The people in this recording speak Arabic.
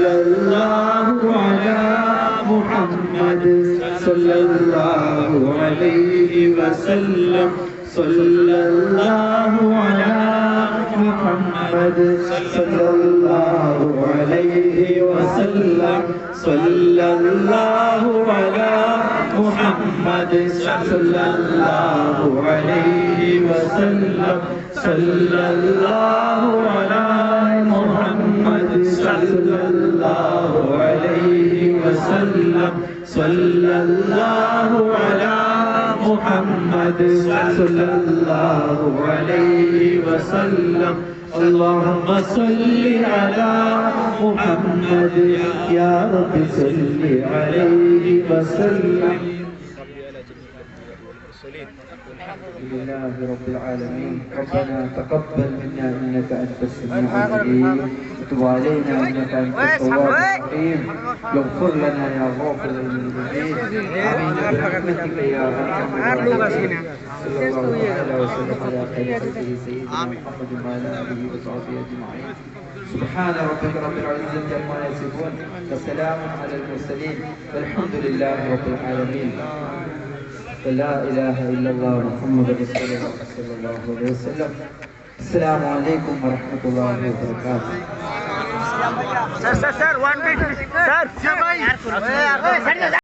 सल्लल्लाहु अला मुहम्मद सल्लल्लाहु अलैहि वसल्लम सल्लल्लाहु अला मुहम्मद सल्लल्लाहु अलैहि वसल्लम सल्लल्लाहु अला मुहम्मद सल्लल्लाहु अलैहि वसल्लम सल्लल्लाहु अला मुहम्मद सल्लल्लाहु अलैहि वसल्लम सल्लल्लाहु अला मुहम्मद सल्लल्लाहु अलैहि वसल्लम اللهم صل على محمد يا رب صل عليه وسلم الحمد لله رب العالمين ربنا تقبل منا انك انت السميع العليم وتب علينا انك انت التواب الرحيم واغفر لنا يا غافر المذنبين امين برحمتك يا ارحم الراحمين صلى الله عليه وسلم على خير خلقه سيدنا محمد وعلى اله وصحبه اجمعين سبحان ربك رب العزه عما يصفون وسلام على المرسلين والحمد لله رب العالمين لا إله إلا الله محمد رسول الله صلى الله عليه وسلم السلام عليكم ورحمة الله وبركاته sir 1 minute sir